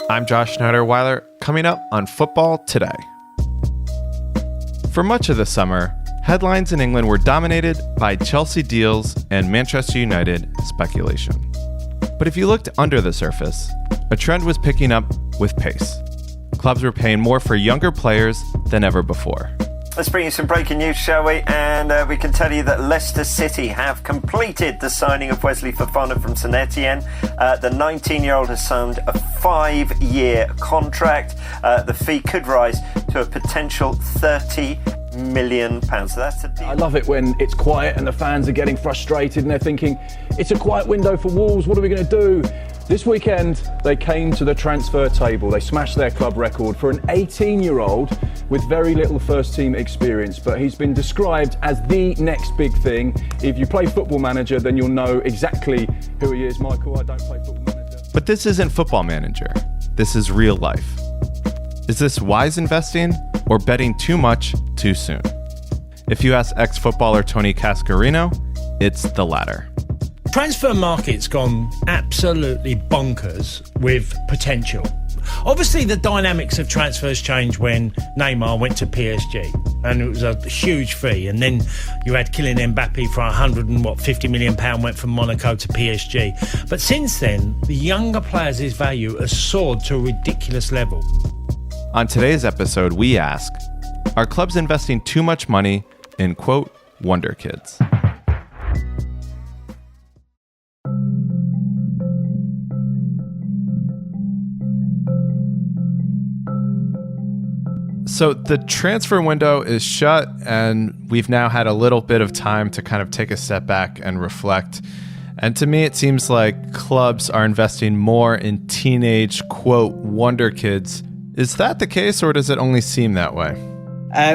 I'm Josh Schneider-Weiler, coming up on Football Today. For much of the summer, headlines in England were dominated by Chelsea deals and Manchester United speculation. But if you looked under the surface, a trend was picking up with pace. Clubs were paying more for younger players than ever before. Let's bring you some breaking news, shall we? And we can tell you that Leicester City have completed the signing of Wesley Fofana from St Etienne. The 19-year-old has signed a 5-year contract. The fee could rise to a potential £30 million. So that's a deal. I love it when it's quiet and the fans are getting frustrated and they're thinking, it's a quiet window for Wolves, what are we going to do? This weekend, they came to the transfer table. They smashed their club record for an 18-year-old with very little first-team experience, but he's been described as the next big thing. If you play Football Manager, then you'll know exactly who he is. Michael, I don't play Football Manager. But this isn't Football Manager. This is real life. Is this wise investing or betting too much too soon? If you ask ex-footballer Tony Cascarino, it's the latter. Transfer market's gone absolutely bonkers with potential. Obviously, the dynamics of transfers changed when Neymar went to PSG, and it was a huge fee. And then you had Kylian Mbappe for £150 million went from Monaco to PSG. But since then, the younger players' value has soared to a ridiculous level. On today's episode, we ask, are clubs investing too much money in, quote, Wunderkids? So the transfer window is shut, and we've now had a little bit of time to kind of take a step back and reflect. And to me, it seems like clubs are investing more in teenage, quote, wonder kids. Is that the case, or does it only seem that way?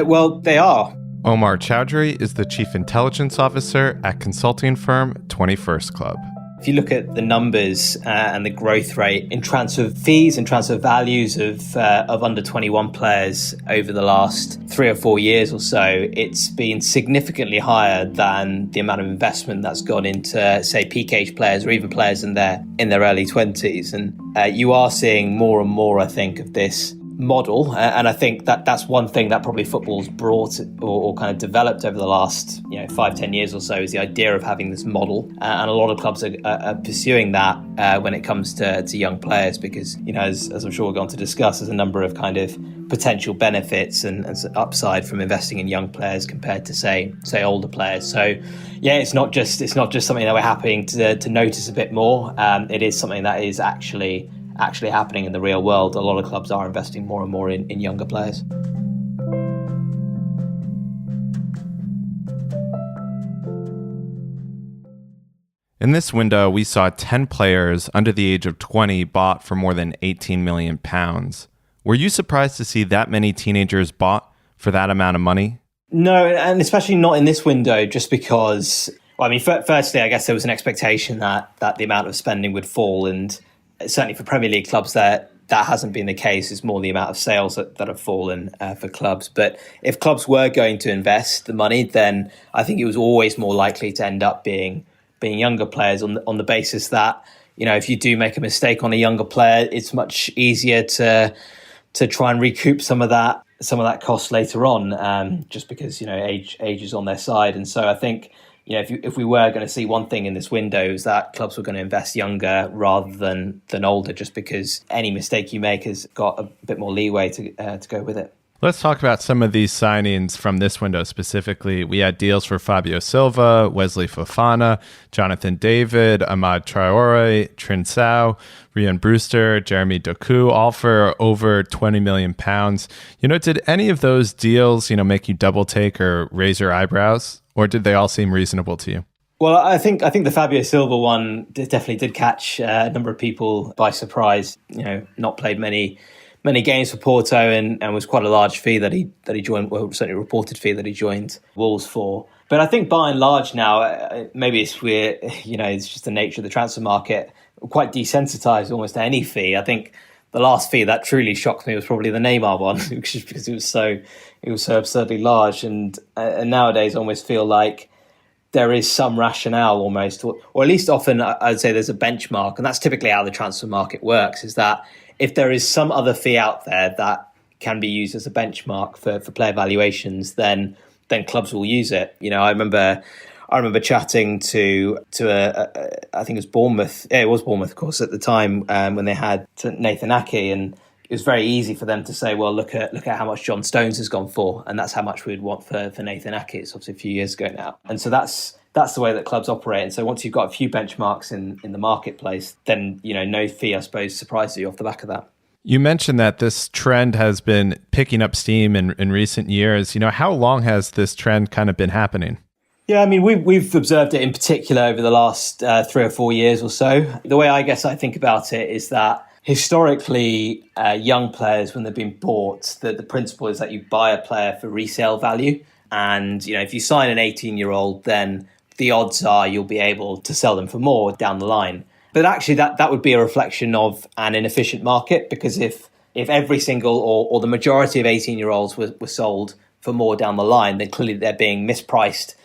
Well, they are. Omar Chaudhuri is the chief intelligence officer at consulting firm 21st Club. If you look at the numbers and the growth rate in transfer fees and transfer values of under 21 players over the last 3 or 4 years or so, it's been significantly higher than the amount of investment that's gone into, say, peak age players or even players in their early 20s. And you are seeing more and more, I think, of this model, and I think that's one thing that probably football's brought or kind of developed over the last 5-10 years or so, is the idea of having this model, and a lot of clubs are pursuing that when it comes to young players, because as I'm sure we're going to discuss, there's a number of kind of potential benefits and upside from investing in young players compared to say older players. So yeah, it's not just something that we're happy to notice a bit more. It is something that is actually happening in the real world. A lot of clubs are investing more and more in younger players. In this window, we saw 10 players under the age of 20 bought for more than £18 million. Were you surprised to see that many teenagers bought for that amount of money? No, and especially not in this window, just because, firstly, I guess there was an expectation that the amount of spending would fall, and certainly for Premier League clubs that hasn't been the case. It's more the amount of sales that have fallen for clubs. But if clubs were going to invest the money, then I think it was always more likely to end up being younger players on the basis that, if you do make a mistake on a younger player, it's much easier to try and recoup some of that cost later on, just because age is on their side. And so I think, if we were going to see one thing in this window, is that clubs were going to invest younger rather than older, just because any mistake you make has got a bit more leeway to go with it. Let's talk about some of these signings from this window specifically. We had deals for Fabio Silva, Wesley Fofana, Jonathan David, Ahmad Traore, Trincao, Ryan Brewster, Jeremy Doku, all for over £20 million. Did any of those deals, make you double take or raise your eyebrows? Or did they all seem reasonable to you? Well, I think the Fabio Silva one definitely did catch a number of people by surprise. Not played many games for Porto, and was quite a large fee that he joined. Well, certainly a reported fee that he joined Wolves for. But I think by and large now, maybe it's just the nature of the transfer market. We're quite desensitized almost to any fee. I think the last fee that truly shocked me was probably the Neymar one, just because it was so absurdly large. And nowadays, I almost feel like there is some rationale almost, or at least often I'd say there's a benchmark, and that's typically how the transfer market works, is that if there is some other fee out there that can be used as a benchmark for player valuations, then clubs will use it. I remember chatting to I think it was Bournemouth. Yeah, it was Bournemouth, of course, at the time when they had Nathan Ake, and it was very easy for them to say, well, look at how much John Stones has gone for, and that's how much we'd want for Nathan Ake. It's obviously a few years ago now, and so that's the way that clubs operate. And so once you've got a few benchmarks in the marketplace, then no fee, I suppose, surprises you off the back of that. You mentioned that this trend has been picking up steam in recent years. How long has this trend kind of been happening? Yeah, I mean, we've observed it in particular over the last 3 or 4 years or so. The way I guess I think about it is that historically, young players, when they've been bought, the principle is that you buy a player for resale value. And, if you sign an 18-year-old, then the odds are you'll be able to sell them for more down the line. But actually, that would be a reflection of an inefficient market, because if every single or the majority of 18-year-olds were sold for more down the line, then clearly they're being mispriced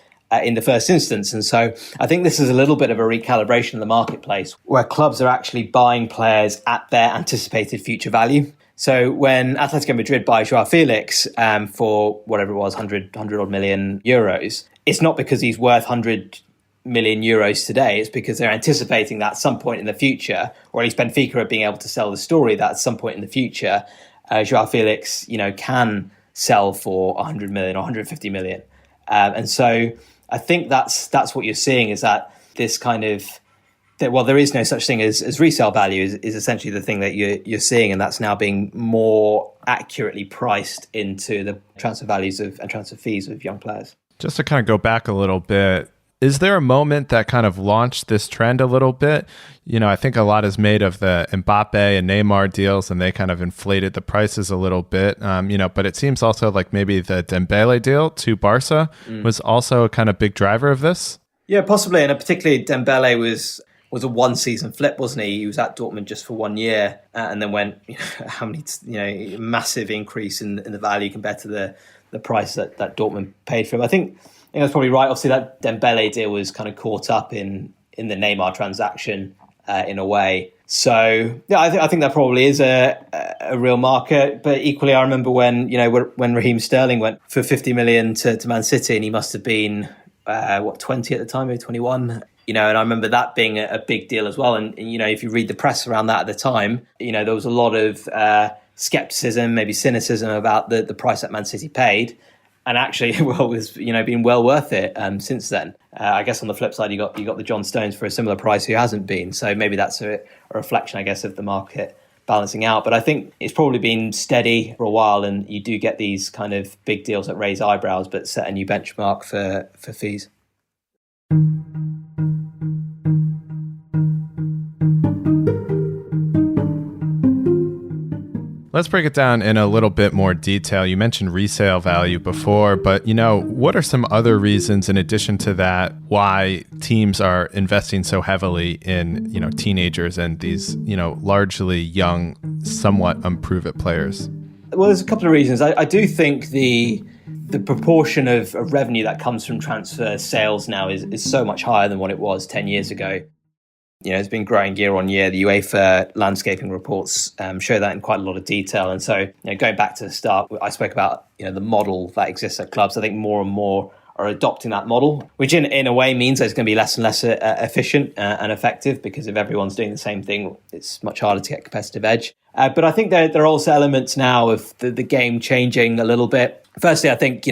in the first instance. And so I think this is a little bit of a recalibration of the marketplace, where clubs are actually buying players at their anticipated future value. So when Atletico Madrid buy Joao Felix for whatever it was, 100 odd million euros, it's not because he's worth 100 million euros today. It's because they're anticipating that at some point in the future, or at least Benfica are being able to sell the story that at some point in the future, Joao Felix, can sell for 100 million or 150 million. And so I think that's what you're seeing, is that this kind of, there is no such thing as resale value is essentially the thing that you're seeing, and that's now being more accurately priced into the transfer values and transfer fees of young players. Just to kind of go back a little bit, is there a moment that kind of launched this trend a little bit? I think a lot is made of the Mbappe and Neymar deals, and they kind of inflated the prices a little bit. But it seems also like maybe the Dembele deal to Barca was also a kind of big driver of this. Yeah, possibly. And particularly Dembele was a one-season flip, wasn't he? He was at Dortmund just for 1 year and then went, massive increase in the value compared to the price that Dortmund paid for him. I think that's probably right. Obviously, that Dembele deal was kind of caught up in the Neymar transaction in a way. So, yeah, I think that probably is a real market. But equally, I remember when Raheem Sterling went for 50 million to Man City, and he must have been, 20 at the time, maybe 21. And I remember that being a big deal as well. And, if you read the press around that at the time, there was a lot of skepticism, maybe cynicism about the price that Man City paid. And actually, it was been well worth it since then. I guess on the flip side, you got the John Stones for a similar price who hasn't been. So maybe that's a reflection, I guess, of the market balancing out. But I think it's probably been steady for a while, and you do get these kind of big deals that raise eyebrows but set a new benchmark for fees. Let's break it down in a little bit more detail. You mentioned resale value before, but what are some other reasons in addition to that why teams are investing so heavily in, teenagers and these, largely young, somewhat unproven players? Well, there's a couple of reasons. I do think the proportion of revenue that comes from transfer sales now is so much higher than what it was 10 years ago. It's been growing year on year. The UEFA landscaping reports show that in quite a lot of detail. And so, going back to the start, I spoke about, the model that exists at clubs. I think more and more are adopting that model, which in a way means that it's going to be less and less efficient and effective, because if everyone's doing the same thing, it's much harder to get competitive edge. But I think there are also elements now of the game changing a little bit. Firstly, I think,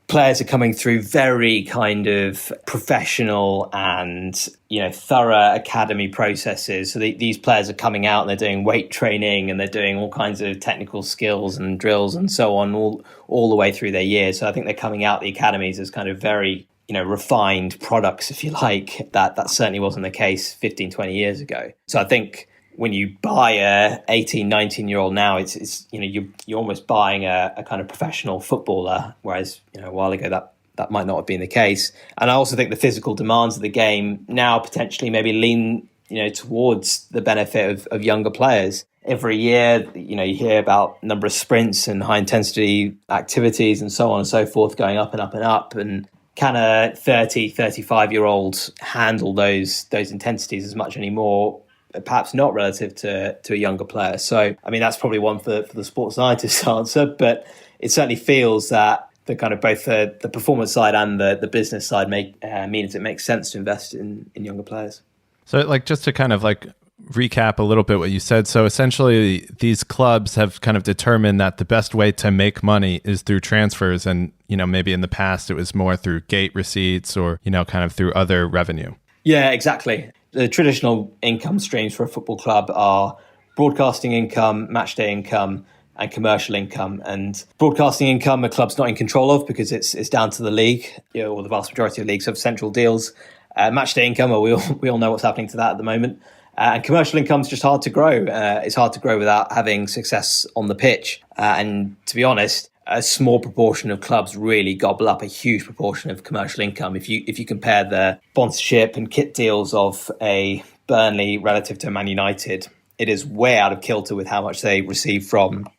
players are coming through very kind of professional and, thorough academy processes. So these players are coming out and they're doing weight training and they're doing all kinds of technical skills and drills and so on all the way through their years. So I think they're coming out the academies as kind of very, refined products, if you like. That certainly wasn't the case 15, 20 years ago. So I think when you buy a 18, 19-year-old now, it's you're almost buying a kind of professional footballer, whereas a while ago that might not have been the case. And I also think the physical demands of the game now potentially maybe lean towards the benefit of younger players. Every year, you hear about number of sprints and high intensity activities and so on and so forth going up and up and up. And can a 30, 35-year-old handle those intensities as much anymore? perhaps not relative to a younger player. So, I mean, that's probably one for the sports scientist to answer, but it certainly feels that the kind of both the performance side and the business side means it makes sense to invest in younger players. So like just to kind of like recap a little bit what you said. So essentially these clubs have kind of determined that the best way to make money is through transfers. And, maybe in the past it was more through gate receipts or, kind of through other revenue. Yeah, exactly. The traditional income streams for a football club are broadcasting income, matchday income, and commercial income. And broadcasting income, a club's not in control of because it's down to the league, or the vast majority of leagues have central deals. Matchday income, well, we all know what's happening to that at the moment. And commercial income is just hard to grow. It's hard to grow without having success on the pitch. And to be honest, a small proportion of clubs really gobble up a huge proportion of commercial income. If you compare the sponsorship and kit deals of a Burnley relative to Man United, it is way out of kilter with how much they receive from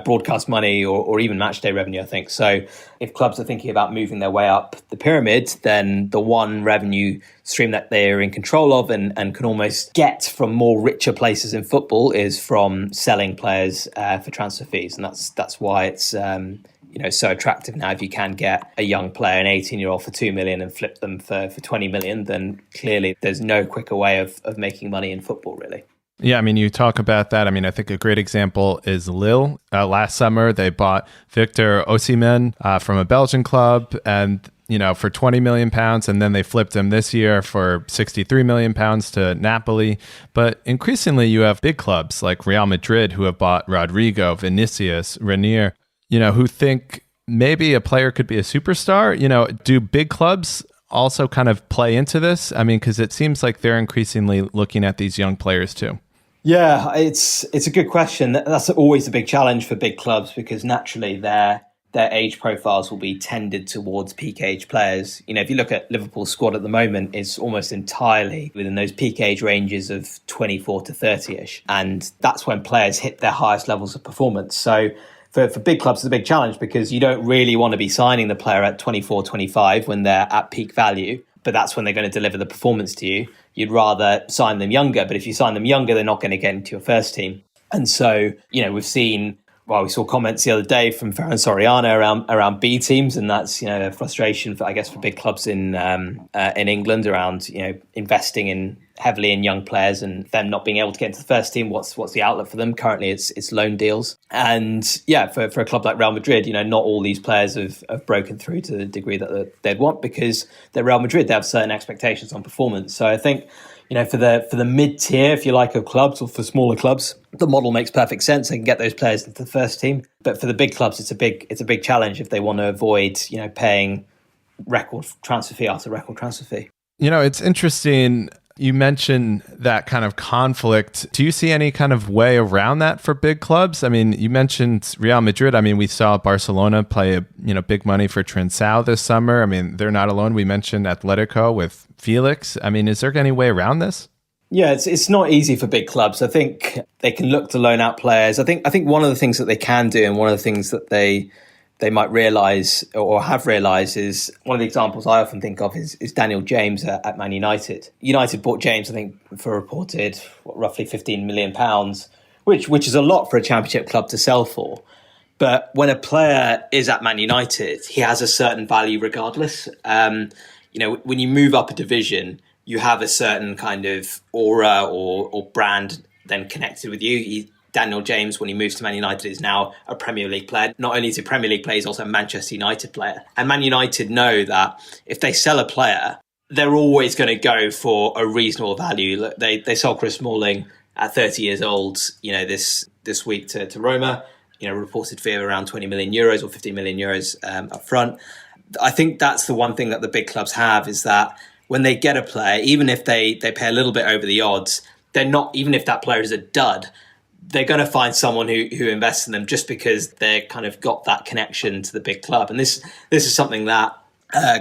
broadcast money or even matchday revenue, I think. So if clubs are thinking about moving their way up the pyramid, then the one revenue stream that they're in control of and can almost get from more richer places in football is from selling players for transfer fees. And that's why it's so attractive now. If you can get a young player, an 18-year-old for 2 million and flip them for 20 million, then clearly there's no quicker way of making money in football, really. Yeah, I mean, you talk about that. I mean, I think a great example is Lille. Last summer, they bought Victor Osimhen from a Belgian club and, for 20 million pounds. And then they flipped him this year for 63 million pounds to Napoli. But increasingly, you have big clubs like Real Madrid who have bought Rodrigo, Vinicius, Ranier, who think maybe a player could be a superstar. Do big clubs also kind of play into this? I mean, because it seems like they're increasingly looking at these young players too. Yeah, it's a good question. That's always a big challenge for big clubs because naturally their age profiles will be tended towards peak age players. If you look at Liverpool's squad at the moment, it's almost entirely within those peak age ranges of 24 to 30-ish. And that's when players hit their highest levels of performance. So for big clubs, it's a big challenge because you don't really want to be signing the player at 24, 25 when they're at peak value. But that's when they're going to deliver the performance to you. You'd rather sign them younger, but if you sign them younger, they're not going to get into your first team. And so, we saw comments the other day from Ferran Soriano around B teams, and that's a frustration for big clubs in England around investing heavily in young players and them not being able to get into the first team. What's the outlet for them? Currently, it's loan deals. And for a club like Real Madrid, not all these players have broken through to the degree that they'd want because they're Real Madrid. They have certain expectations on performance. So I think, for the mid-tier, if you like, of clubs or for smaller clubs, the model makes perfect sense. They can get those players into the first team. But for the big clubs, it's a big challenge if they want to avoid, paying record transfer fee after record transfer fee. It's interesting. You mentioned that kind of conflict. Do you see any kind of way around that for big clubs? I mean, you mentioned Real Madrid. I mean, we saw Barcelona play big money for Trincao this summer. I mean, they're not alone. We mentioned Atletico with Felix. I mean, is there any way around this? Yeah, it's not easy for big clubs. I think they can look to loan out players. I think one of the things that they can do and one of the things that they might realise or have realised is one of the examples I often think of is Daniel James at Man United. United bought James, I think, for reported roughly £15 million, which is a lot for a championship club to sell for. But when a player is at Man United, he has a certain value regardless. When you move up a division, you have a certain kind of aura or brand then connected with you. Daniel James, when he moves to Man United, is now a Premier League player. Not only is he a Premier League player, he's also a Manchester United player. And Man United know that if they sell a player, they're always going to go for a reasonable value. They sold Chris Smalling at 30 years old, this week to Roma, reported fee of around 20 million euros or 15 million euros up front. I think that's the one thing that the big clubs have is that when they get a player, even if they pay a little bit over the odds, they're not, even if that player is a dud, they're going to find someone who invests in them just because they kind of got that connection to the big club. And this is something that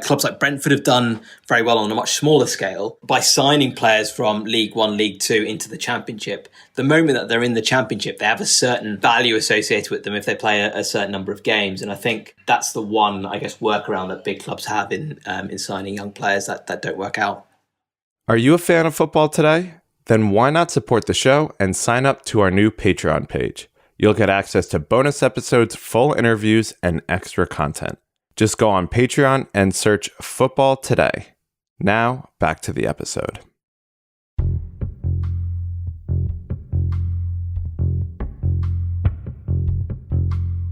clubs like Brentford have done very well on a much smaller scale by signing players from League One, League Two into the Championship. The moment that they're in the Championship, they have a certain value associated with them if they play a certain number of games. And I think that's the one, workaround that big clubs have in signing young players that don't work out. Are you a fan of football today? Then why not support the show and sign up to our new Patreon page? You'll get access to bonus episodes, full interviews, and extra content. Just go on Patreon and search Football Today. Now, back to the episode.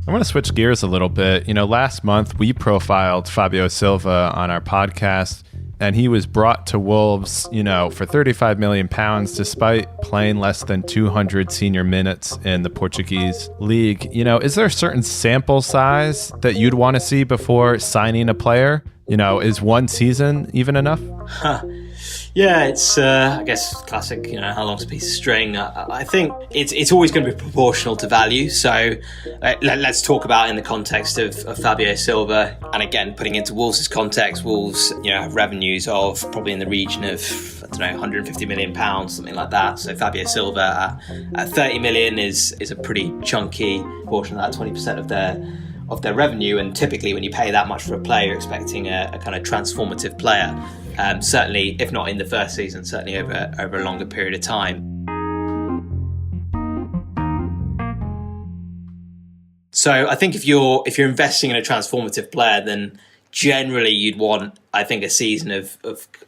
I want to switch gears a little bit. Last month we profiled Fabio Silva on our podcast, and he was brought to Wolves, for 35 million pounds, despite playing less than 200 senior minutes in the Portuguese league. Is there a certain sample size that you'd want to see before signing a player? Is one season even enough? Yeah, it's, I guess, classic, how long's a piece of string? I think it's always going to be proportional to value. So let's talk about in the context of Fabio Silva. And again, putting into Wolves' context, Wolves, have revenues of probably in the region of, 150 million pounds, something like that. So Fabio Silva at 30 million is a pretty chunky portion of that, 20% of their revenue. And typically when you pay that much for a player, you're expecting a kind of transformative player. Certainly, if not in the first season, certainly over a longer period of time. So I think if you're investing in a transformative player, then generally you'd want, I think, a season of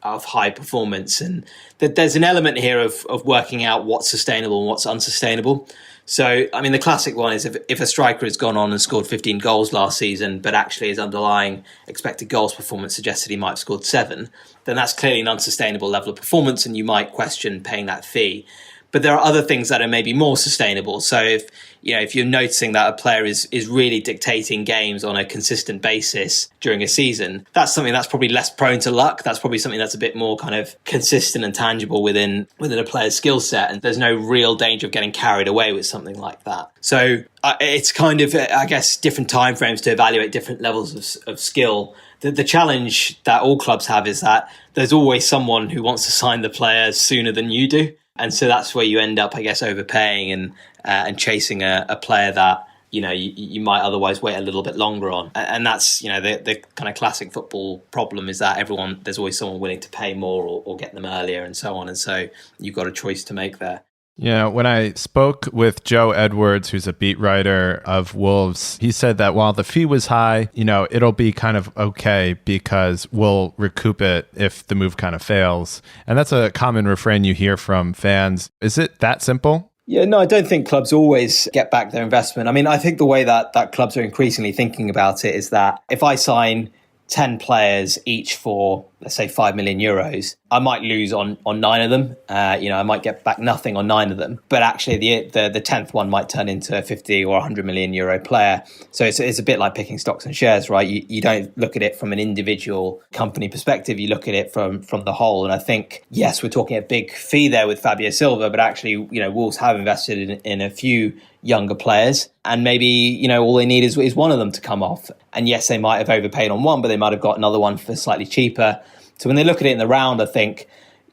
high performance. And that there's an element here of working out what's sustainable and what's unsustainable. So, the classic one is if a striker has gone on and scored 15 goals last season, but actually his underlying expected goals performance suggested he might have scored 7, then that's clearly an unsustainable level of performance and you might question paying that fee. But there are other things that are maybe more sustainable. So if you're noticing that a player is really dictating games on a consistent basis during a season, that's something that's probably less prone to luck. That's probably something that's a bit more kind of consistent and tangible within a player's skill set. And there's no real danger of getting carried away with something like that. So it's kind of, I guess, different timeframes to evaluate different levels of skill. The challenge that all clubs have is that there's always someone who wants to sign the player sooner than you do. And so that's where you end up, I guess, overpaying and chasing a player that, you might otherwise wait a little bit longer on. And that's, the kind of classic football problem is that there's always someone willing to pay more or get them earlier and so on. And so you've got a choice to make there. When I spoke with Joe Edwards, who's a beat writer of Wolves, he said that while the fee was high, it'll be kind of okay because we'll recoup it if the move kind of fails. And that's a common refrain you hear from fans. Is it that simple? Yeah, no, I don't think clubs always get back their investment. I think the way that clubs are increasingly thinking about it is that if I sign 10 players each for, let's say, 5 million euros, I might lose on 9 of them. I might get back nothing on 9 of them. But actually, the 10th one might turn into a 50 or 100 million euro player. So it's a bit like picking stocks and shares, right? You don't look at it from an individual company perspective. You look at it from the whole. And I think, yes, we're talking a big fee there with Fabio Silva, but actually, Wolves have invested in a few younger players, and maybe all they need is one of them to come off. And yes, they might have overpaid on one, but they might have got another one for slightly cheaper. So when they look at it in the round, I think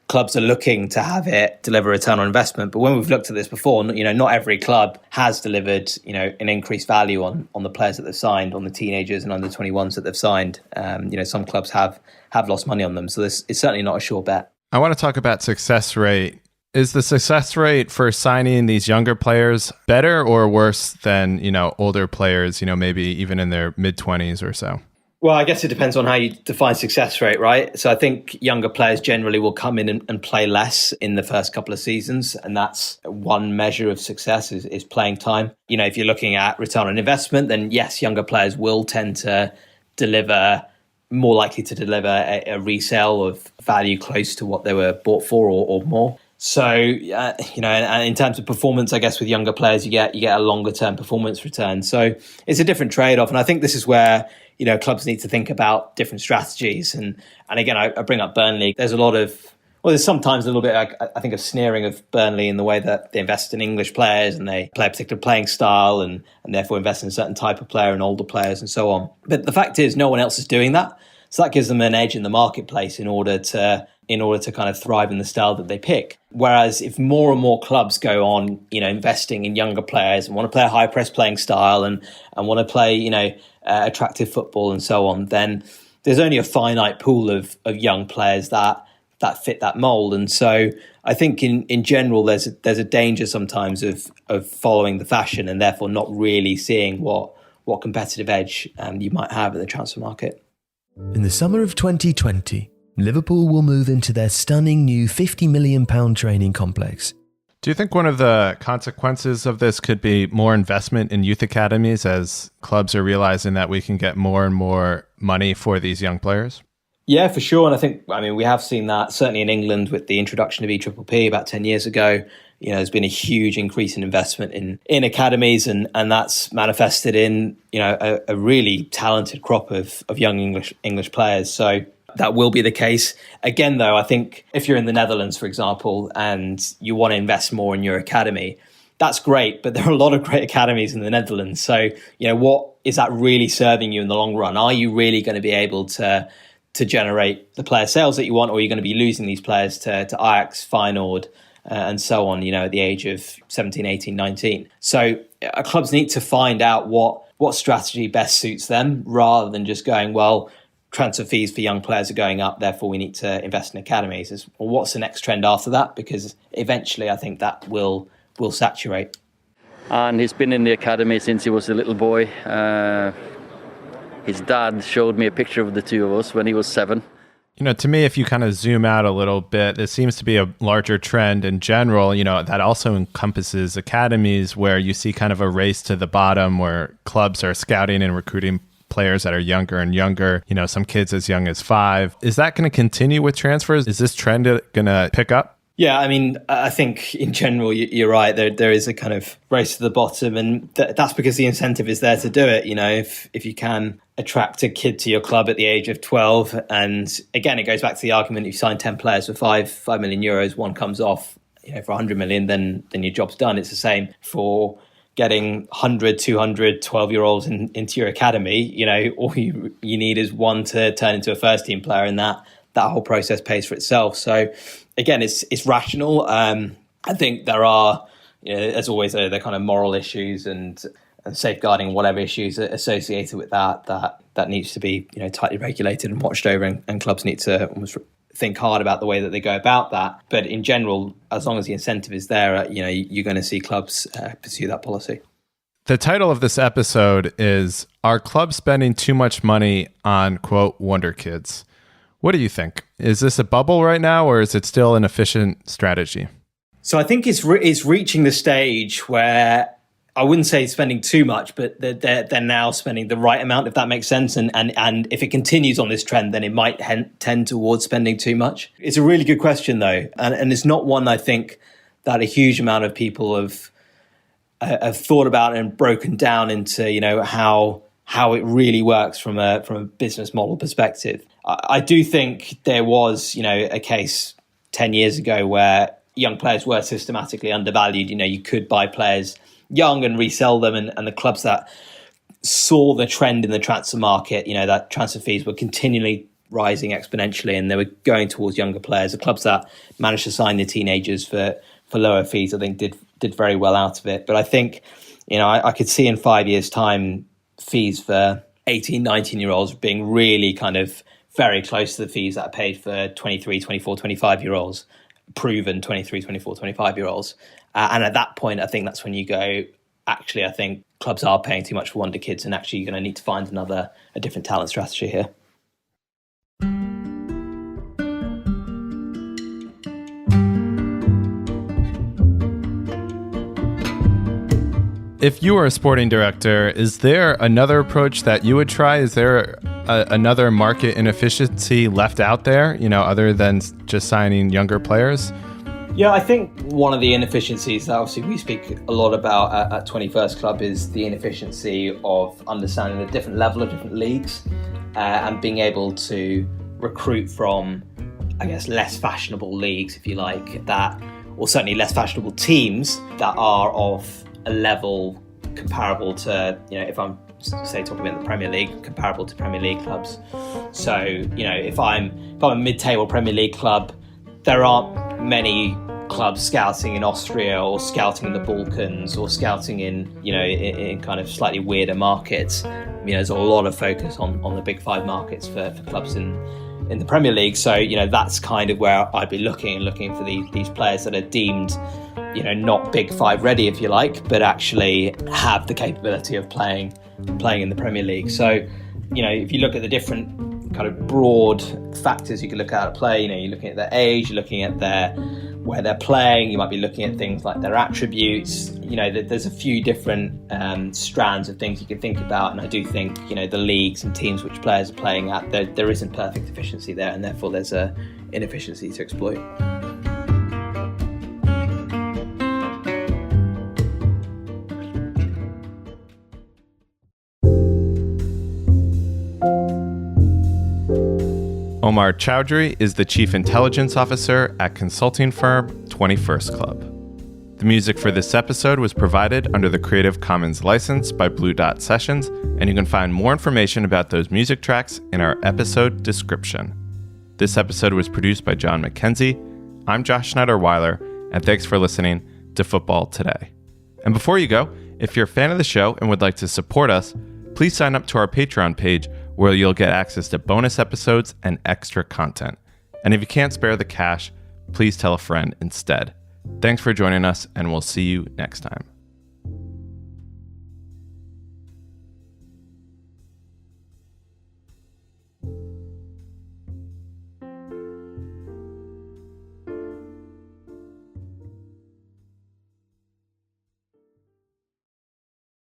clubs are looking to have it deliver return on investment. But when we've looked at this before, not every club has delivered an increased value on the players that they've signed, on the teenagers and under 21s that they've signed. Some clubs have lost money on them, so this is certainly not a sure bet. I want to talk about success rate. Is the success rate for signing these younger players better or worse than, older players, maybe even in their mid-20s or so? Well, I guess it depends on how you define success rate, right? So I think younger players generally will come in and play less in the first couple of seasons. And that's one measure of success is playing time. If you're looking at return on investment, then yes, younger players will tend to more likely to deliver a resale of value close to what they were bought for or more. So, and in terms of performance, I guess with younger players, you get a longer term performance return. So it's a different trade-off. And I think this is where, clubs need to think about different strategies. And again, I bring up Burnley. There's sometimes a little bit, I think, of sneering of Burnley in the way that they invest in English players and they play a particular playing style and therefore invest in a certain type of player and older players and so on. But the fact is, no one else is doing that. So that gives them an edge in the marketplace in order to kind of thrive in the style that they pick. Whereas if more and more clubs go on, investing in younger players and want to play a high press playing style and want to play, attractive football and so on, then there's only a finite pool of young players that fit that mold. And so I think in general, there's a danger sometimes of following the fashion and therefore not really seeing what competitive edge you might have in the transfer market. In the summer of 2020, Liverpool will move into their stunning new £50 million training complex. Do you think one of the consequences of this could be more investment in youth academies as clubs are realizing that we can get more and more money for these young players? Yeah, for sure. And I mean, we have seen that certainly in England with the introduction of EPPP about 10 years ago. There's been a huge increase in investment in academies, and that's manifested in, a really talented crop of young English players. So that will be the case. Again, though, I think if you're in the Netherlands, for example, and you want to invest more in your academy, that's great, but there are a lot of great academies in the Netherlands. So, what is that really serving you in the long run? Are you really going to be able to generate the player sales that you want, or are you going to be losing these players to Ajax, Feyenoord, and so on, at the age of 17, 18, 19? So clubs need to find out what strategy best suits them, rather than just going, well, transfer fees for young players are going up, therefore we need to invest in academies. Well, what's the next trend after that? Because eventually I think that will saturate. And he's been in the academy since he was a little boy. His dad showed me a picture of the two of us when he was 7. To me, if you kind of zoom out a little bit, there seems to be a larger trend in general, that also encompasses academies, where you see kind of a race to the bottom where clubs are scouting and recruiting players that are younger and younger, some kids as young as 5. Is that going to continue with transfers? Is this trend going to pick up? Yeah, I mean, I think in general, you're right. There is a kind of race to the bottom, and that's because the incentive is there to do it. If you can attract a kid to your club at the age of 12, and again, it goes back to the argument: if you sign 10 players for 5 million euros, one comes off, for 100 million, then your job's done. It's the same for getting 100, 200, 12-year-olds into your academy. All you need is one to turn into a first team player, and that whole process pays for itself. So again, it's rational. I think there are, as always, the kind of moral issues and safeguarding whatever issues are associated with that needs to be tightly regulated and watched over, and clubs need to almost think hard about the way that they go about that. But in general, as long as the incentive is there, you're going to see clubs pursue that policy. The title of this episode is, Are Clubs Spending Too Much Money on, quote, Wunderkids? What do you think? Is this a bubble right now, or is it still an efficient strategy? So I think it's reaching the stage where I wouldn't say spending too much, but they're now spending the right amount, if that makes sense. And if it continues on this trend, then it might tend towards spending too much. It's a really good question, though. And it's not one I think that a huge amount of people have thought about and broken down into, how it really works from a business model perspective. I do think there was, a case 10 years ago where young players were systematically undervalued. You could buy players young and resell them, and the clubs that saw the trend in the transfer market, that transfer fees were continually rising exponentially, and they were going towards younger players. The clubs that managed to sign the teenagers for lower fees, I think, did very well out of it. But I think, I could see in 5 years' time fees for 18, 19-year-olds being really kind of very close to the fees that are paid for 23, 24, 25-year-olds, proven 23, 24, 25-year-olds. And at that point, I think that's when you go, actually, I think clubs are paying too much for Wunderkids, and actually you're going to need to find a different talent strategy here. If you were a sporting director, is there another approach that you would try? Is there another market inefficiency left out there, other than just signing younger players? Yeah, I think one of the inefficiencies that obviously we speak a lot about at 21st Club is the inefficiency of understanding the different level of different leagues and being able to recruit from, I guess, less fashionable leagues, if you like, or certainly less fashionable teams that are of a level comparable to, if I'm say talking about the Premier League, comparable to Premier League clubs. So, if I'm a mid-table Premier League club, there aren't many clubs scouting in Austria or scouting in the Balkans or scouting in kind of slightly weirder markets. There's a lot of focus on the big 5 markets for clubs in in the Premier League. So, that's kind of where I'd be looking for these players that are deemed, not Big Five ready, if you like, but actually have the capability of playing in the Premier League. So, if you look at the different kind of broad factors you can look at play, you're looking at their age, you're looking at where they're playing, you might be looking at things like their attributes. There's a few different strands of things you can think about, and I do think the leagues and teams which players are playing at, there isn't perfect efficiency there, and therefore there's a inefficiency to exploit. Omar Chaudhuri is the Chief Intelligence Officer at consulting firm 21st Club. The music for this episode was provided under the Creative Commons license by Blue Dot Sessions, and you can find more information about those music tracks in our episode description. This episode was produced by John McKenzie. I'm Josh Schneider-Weiler, and thanks for listening to Football Today. And before you go, if you're a fan of the show and would like to support us, please sign up to our Patreon page, where you'll get access to bonus episodes and extra content. And if you can't spare the cash, please tell a friend instead. Thanks for joining us, and we'll see you next time.